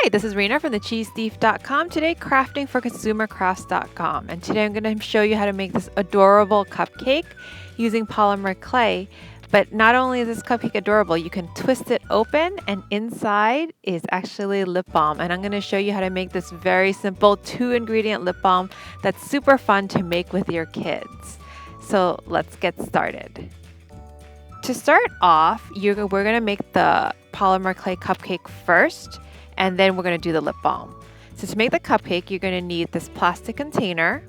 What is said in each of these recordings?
Hi, this is Rena from thecheesethief.com. Today, crafting for consumercrafts.com. And today I'm going to show you how to make this adorable cupcake using polymer clay. But not only is this cupcake adorable, you can twist it open and inside is actually lip balm. And I'm going to show you how to make this very simple 2-ingredient lip balm that's super fun to make with your kids. So let's get started. To start off, we're going to make the polymer clay cupcake first, and then we're going to do the lip balm. So to make the cupcake, you're going to need this plastic container,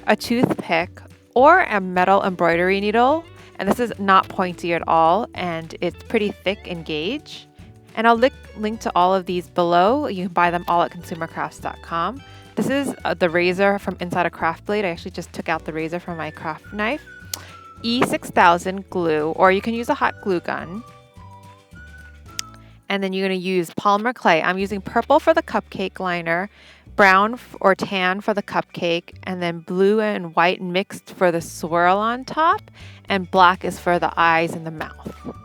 a toothpick, or a metal embroidery needle. And this is not pointy at all, and it's pretty thick in gauge. And I'll link to all of these below. You can buy them all at consumercrafts.com. This is the razor from inside a craft blade. I actually just took out the razor from my craft knife. E6000 glue, or you can use a hot glue gun. And then you're going to use polymer clay. I'm using purple for the cupcake liner, brown or tan for the cupcake, and then blue and white mixed for the swirl on top, and black is for the eyes and the mouth.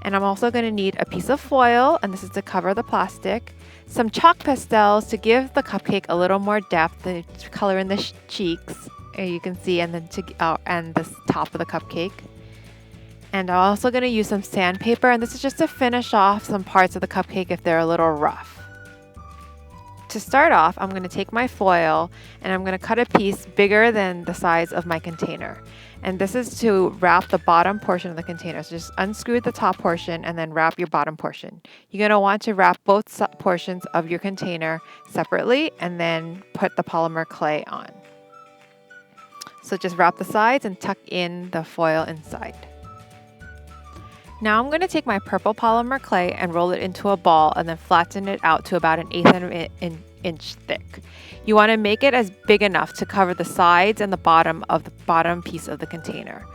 And I'm also going to need a piece of foil, and this is to cover the plastic, some chalk pastels to give the cupcake a little more depth, the color in the cheeks, you can see, and then and the top of the cupcake. And I'm also going to use some sandpaper, and this is just to finish off some parts of the cupcake if they're a little rough. To start off, I'm going to take my foil and I'm going to cut a piece bigger than the size of my container. And this is to wrap the bottom portion of the container. So just unscrew the top portion and then wrap your bottom portion. You're going to want to wrap both portions of your container separately and then put the polymer clay on. So just wrap the sides and tuck in the foil inside. Now I'm going to take my purple polymer clay and roll it into a ball and then flatten it out to about 1/8 of an inch thick. You want to make it as big enough to cover the sides and the bottom of the bottom piece of the container.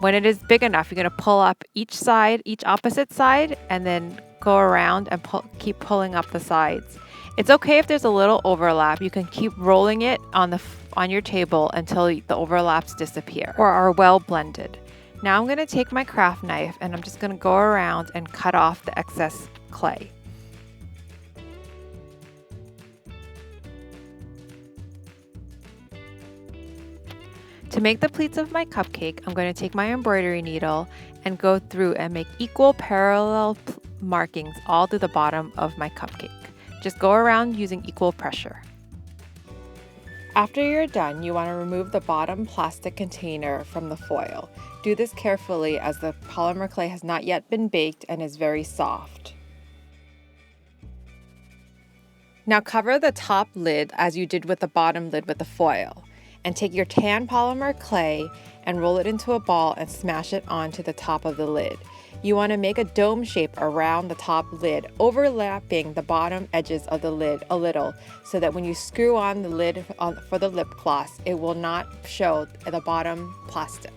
When it is big enough, you're going to pull up each side, each opposite side, and then go around and keep pulling up the sides. It's okay if there's a little overlap. You can keep rolling it on your table until the overlaps disappear or are well blended. Now I'm going to take my craft knife and I'm just going to go around and cut off the excess clay. To make the pleats of my cupcake, I'm going to take my embroidery needle and go through and make equal parallel markings all through the bottom of my cupcake. Just go around using equal pressure. After you're done, you want to remove the bottom plastic container from the foil. Do this carefully as the polymer clay has not yet been baked and is very soft. Now cover the top lid as you did with the bottom lid with the foil. And take your tan polymer clay and roll it into a ball and smash it onto the top of the lid. You want to make a dome shape around the top lid, overlapping the bottom edges of the lid a little so that when you screw on the lid for the lip gloss, it will not show the bottom plastic.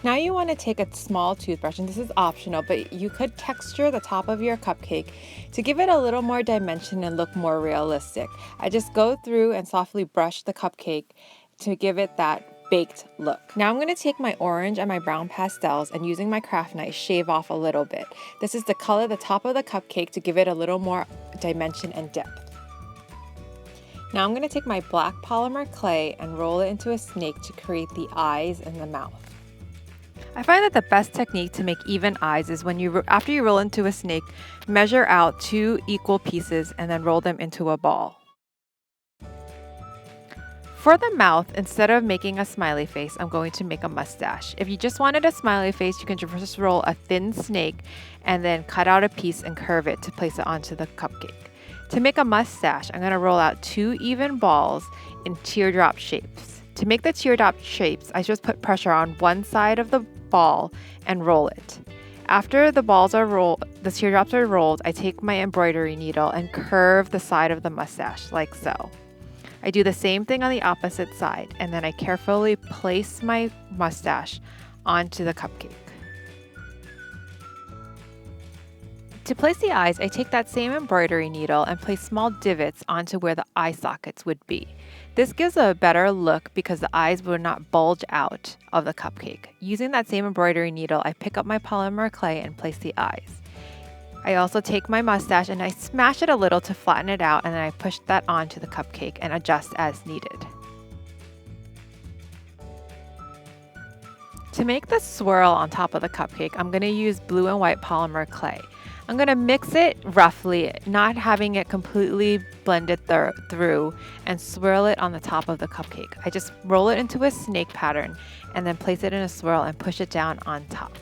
Now you want to take a small toothbrush, and this is optional, but you could texture the top of your cupcake to give it a little more dimension and look more realistic. I just go through and softly brush the cupcake to give it that baked look. Now I'm going to take my orange and my brown pastels and using my craft knife shave off a little bit. This is to color the top of the cupcake to give it a little more dimension and depth. Now I'm going to take my black polymer clay and roll it into a snake to create the eyes and the mouth. I find that the best technique to make even eyes is when after you roll into a snake, measure out 2 equal pieces and then roll them into a ball. For the mouth, instead of making a smiley face, I'm going to make a mustache. If you just wanted a smiley face, you can just roll a thin snake and then cut out a piece and curve it to place it onto the cupcake. To make a mustache, I'm going to roll out 2 even balls in teardrop shapes. To make the teardrop shapes, I just put pressure on one side of the ball and roll it. After the teardrops are rolled, I take my embroidery needle and curve the side of the mustache like so. I do the same thing on the opposite side, and then I carefully place my mustache onto the cupcake. To place the eyes, I take that same embroidery needle and place small divots onto where the eye sockets would be. This gives a better look because the eyes will not bulge out of the cupcake. Using that same embroidery needle, I pick up my polymer clay and place the eyes. I also take my mustache and I smash it a little to flatten it out, and then I push that onto the cupcake and adjust as needed. To make the swirl on top of the cupcake, I'm going to use blue and white polymer clay. I'm going to mix it roughly, not having it completely blended through, and swirl it on the top of the cupcake. I just roll it into a snake pattern and then place it in a swirl and push it down on top.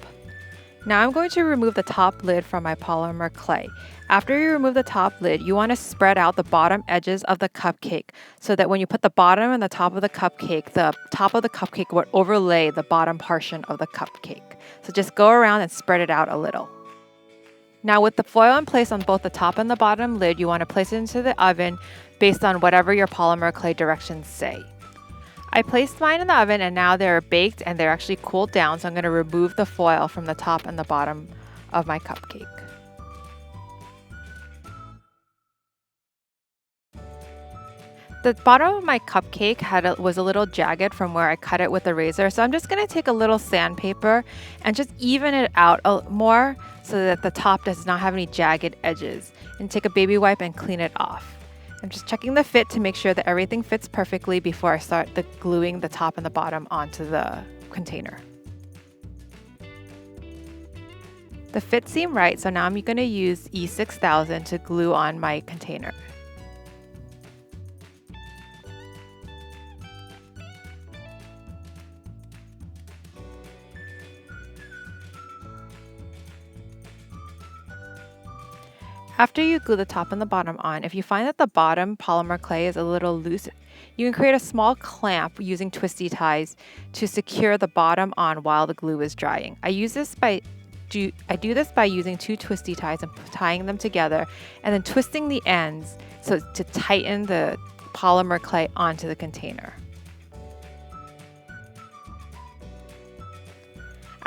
Now I'm going to remove the top lid from my polymer clay. After you remove the top lid, you want to spread out the bottom edges of the cupcake so that when you put the bottom and the top of the top of the cupcake would overlay the bottom portion of the cupcake. So just go around and spread it out a little. Now with the foil in place on both the top and the bottom lid, you want to place it into the oven based on whatever your polymer clay directions say. I placed mine in the oven and now they're baked and they're actually cooled down, so I'm going to remove the foil from the top and the bottom of my cupcake. The bottom of my cupcake was a little jagged from where I cut it with a razor, so I'm just going to take a little sandpaper and just even it out more so that the top does not have any jagged edges, and take a baby wipe and clean it off. I'm just checking the fit to make sure that everything fits perfectly before I start gluing the top and the bottom onto the container. The fit seemed right, so now I'm going to use E6000 to glue on my container. After you glue the top and the bottom on, if you find that the bottom polymer clay is a little loose, you can create a small clamp using twisty ties to secure the bottom on while the glue is drying. I do this by using 2 twisty ties and tying them together and then twisting the ends so to tighten the polymer clay onto the container.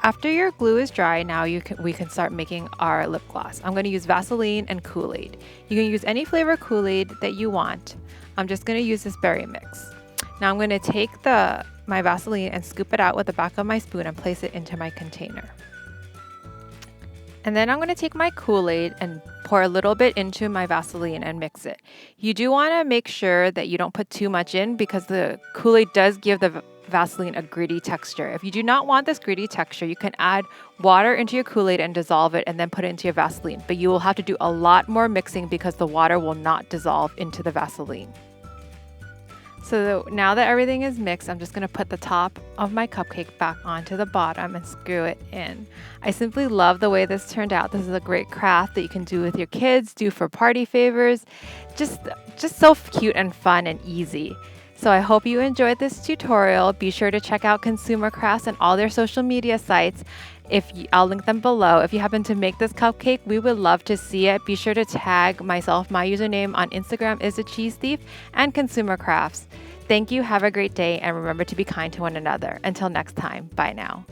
After your glue is dry, now we can start making our lip gloss. I'm going to use Vaseline and Koolaid. You can use any flavor Koolaid that you want. I'm just going to use this berry mix. Now I'm going to take my Vaseline and scoop it out with the back of my spoon and place it into my container. And then I'm going to take my Koolaid and pour a little bit into my Vaseline and mix it. You do want to make sure that you don't put too much in because the Koolaid does give the Vaseline a gritty texture. If you do not want this gritty texture, you can add water into your Koolaid and dissolve it and then put it into your Vaseline. But you will have to do a lot more mixing because the water will not dissolve into the Vaseline. So now that everything is mixed, I'm just going to put the top of my cupcake back onto the bottom and screw it in. I simply love the way this turned out. This is a great craft that you can do with your kids, do for party favors. Just so cute and fun and easy. So I hope you enjoyed this tutorial. Be sure to check out Consumer Crafts and all their social media sites. I'll link them below. If you happen to make this cupcake, we would love to see it. Be sure to tag myself. My username on Instagram is @cheesethief and Consumer Crafts. Thank you. Have a great day, and remember to be kind to one another. Until next time, bye now.